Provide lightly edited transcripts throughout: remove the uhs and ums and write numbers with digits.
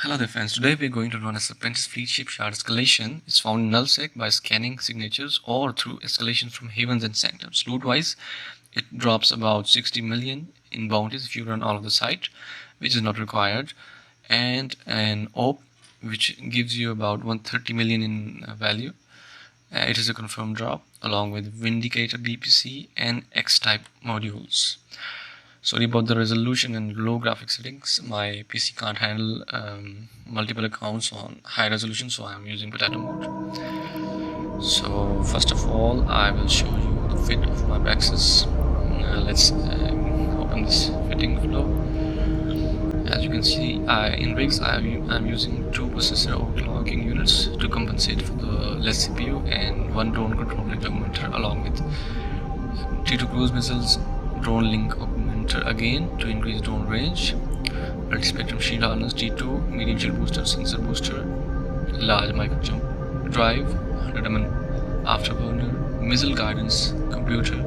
Hello there friends, today we're going to run a Serpentis Fleet Shipyard escalation. It's found in Null Sec by scanning signatures or through escalation from Havens and Sanctums. Loot wise, it drops about 60 million in bounties if you run all of the site, which is not required, and an OP which gives you about 130 million in value. It is a confirmed drop along with Vindicator BPC and X-type modules. Sorry about the resolution and low graphic settings. My PC can't handle multiple accounts on high resolution, so I am using potato mode. So first of all, I will show you the fit of my Praxis. Let's open this fitting flow. As you can see, in rigs I'm using 2 processor overclocking units to compensate for the less CPU and 1 drone controlling augmenter along with T2 cruise missiles, drone link augmenter again to increase drone range, multi-spectrum shield harness, T2, medium shield booster, sensor booster, large micro jump drive, 100 mm afterburner, missile guidance computer,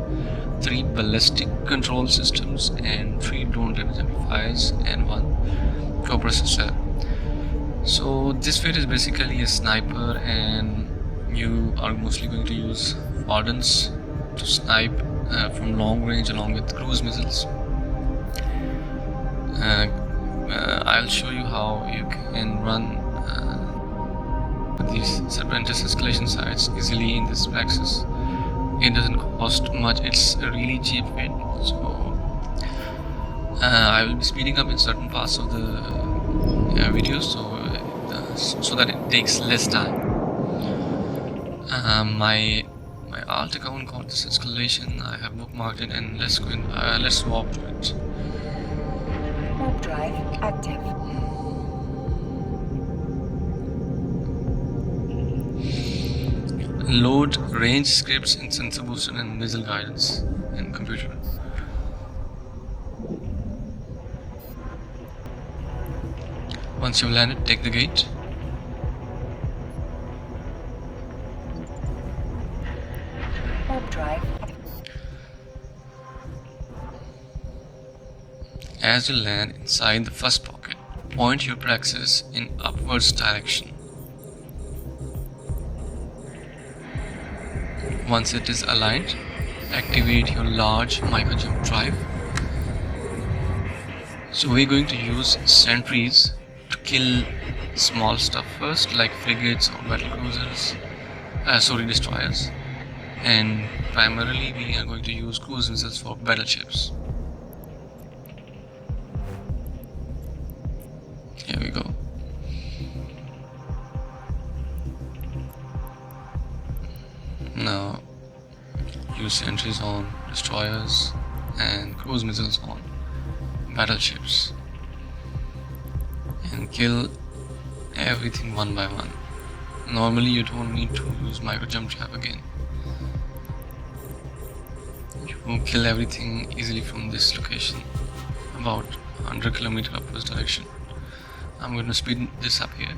3 ballistic control systems and 3 drone damage amplifiers and 1 coprocessor. So this fit is basically a sniper, and you are mostly going to use wardens to snipe from long range along with cruise missiles. I'll show you how you can run these Serpentis escalation sites easily in this Praxis. It doesn't cost much, it's a really cheap fit. So I will be speeding up in certain parts of the video so that it takes less time. My alt account got this escalation. I have bookmarked it, and let's go in, let's swap to it. Warp drive active. Load range scripts in sensor booster and missile guidance and computer. Once you've landed, take the gate. Warp drive. As you land inside the first pocket, point your Praxis in upwards direction. Once it is aligned, activate your large micro jump drive. So we're going to use sentries to kill small stuff first, like frigates or battle cruisers, destroyers. And primarily we are going to use cruise missiles for battleships. Here we go. Now use sentries on destroyers and cruise missiles on battleships and kill everything one by one. Normally you don't need to use micro jump trap again. You will kill everything easily from this location, about 100 km upwards direction. I'm going to speed this up here.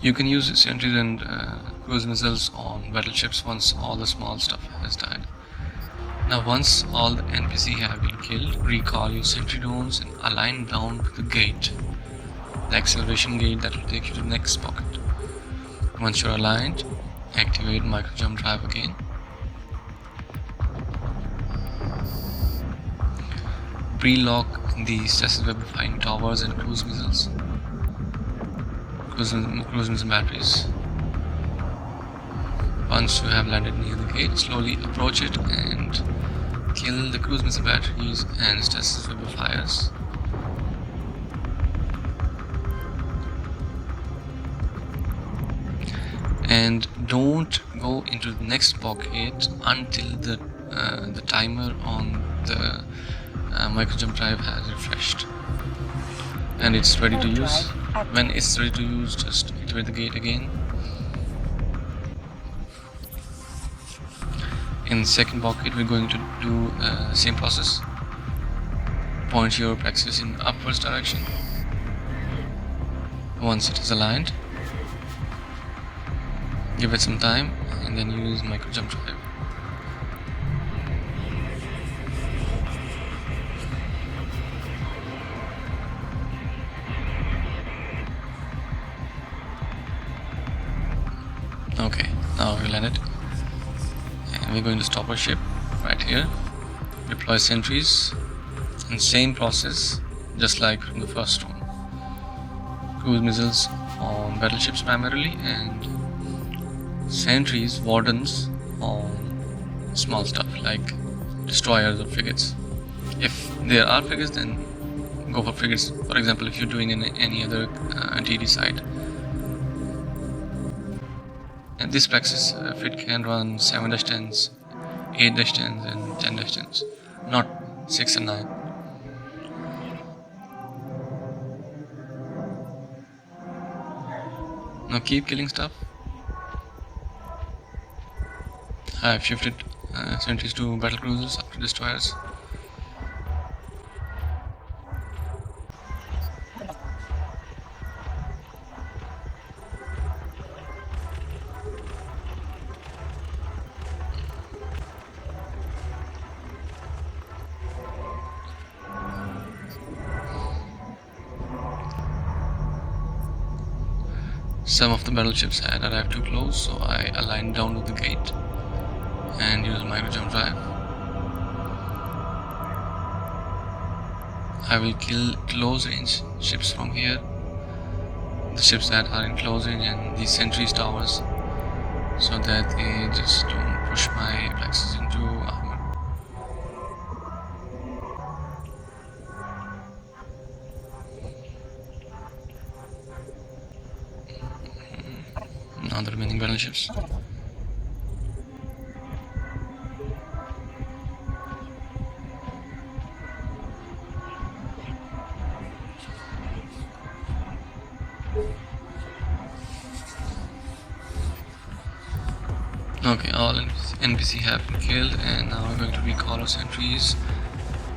You can use sentries and cruise missiles on battleships once all the small stuff has died. Now once all the NPC have been killed, recall your sentry drones and align down to the gate, the acceleration gate that will take you to the next pocket. Once you're aligned, activate micro jump drive again. Pre-lock the stasis webifying towers and cruise missiles. Cruise missile batteries. Once you have landed near the gate, slowly approach it and kill the cruise missile batteries and stasis webifiers. And don't go into the next pocket until the timer on the micro jump drive has refreshed and it's ready to use. When it's ready to use, just activate the gate again. In the second pocket, we're going to do same process. Point your Praxis in upwards direction. Once it is aligned, give it some time and then use micro jump drive. Okay, now we landed and we're going to stop our ship right here, deploy sentries, and same process just like from the first one. Cruise missiles on battleships primarily, and sentries, wardens on small stuff like destroyers or frigates. If there are frigates, then go for frigates. For example, if you're doing any other DED site. And this Praxis Fit can run 7-10s, 8-10s and 10-10s, not 6 and 9. Now keep killing stuff. I've shifted sentries to battle cruisers after destroyers. Some of the battleships had arrived too close, so I aligned down to the gate and used micro jump drive. I will kill close range ships from here, the ships that are in close range, and these sentries towers, so that they just don't push my Praxis into armor. Now the remaining battleships. Okay, all NPC have been killed, and now we're going to recall our sentries.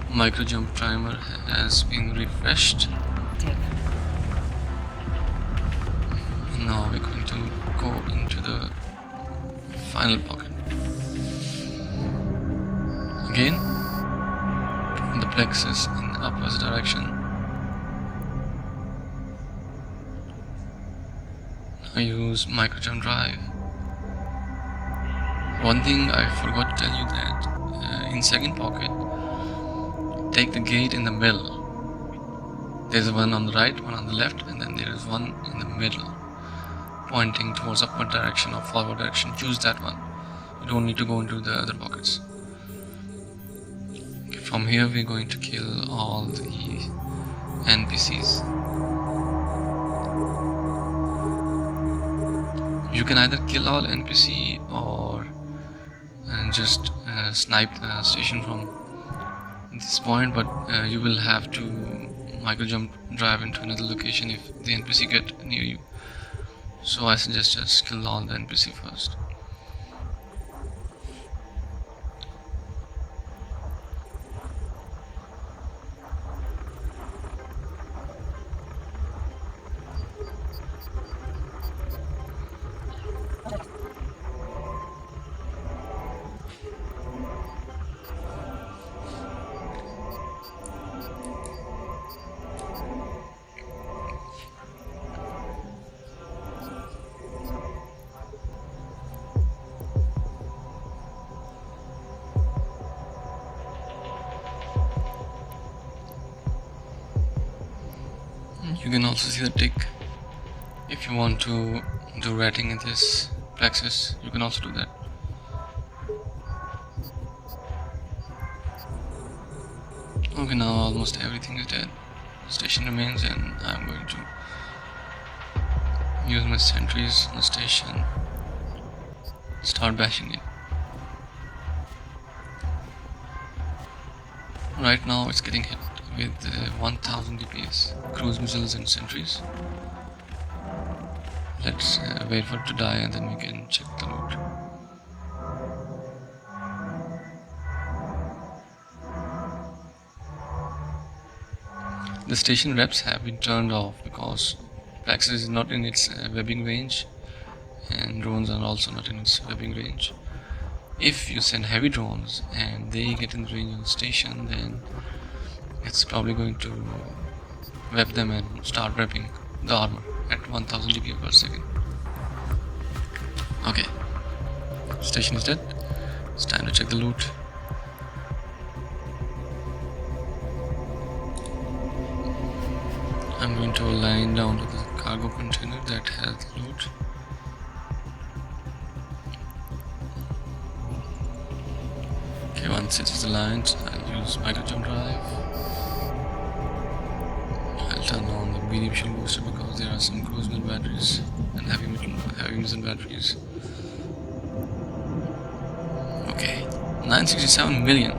Micro jump timer has been refreshed. Now we're going to go into the final pocket. Again, the Praxis in the upwards direction. I use micro jump drive. One thing I forgot to tell you that in second pocket, take the gate in the middle. There's one on the right, one on the left, and then there is one in the middle, pointing towards upward direction or forward direction. Choose that one. You don't need to go into the other pockets. Okay, from here we're going to kill all the NPCs. You can either kill all NPC or just snipe the station from this point, but you will have to micro jump drive into another location if the NPC get near you. So I suggest just kill all the NPC first. You can also see the tick. If you want to do rating in this Praxis, you can also do that. Okay, now almost everything is dead. Station remains, and I'm going to use my sentries on the station. Start bashing it. Right now it's getting hit with 1000 DPS, cruise missiles and sentries. Let's wait for it to die and then we can check the loot. The station reps have been turned off because Praxis is not in its webbing range, and drones are also not in its webbing range. If you send heavy drones and they get in the range of the station, then it's probably going to web them and start repping the armor at 1000 dp per second. Okay, station is dead. It's time to check the loot. I'm going to align down to the cargo container that has loot. Okay, once it is aligned, I'll use micro jump drive. I'll turn on the medium shield booster because there are some cruise missile batteries and heavy missile batteries. Okay, 967 million.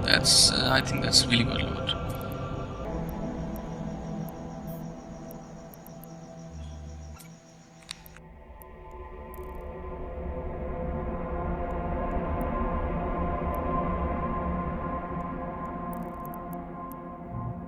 That's I think that's really good loot.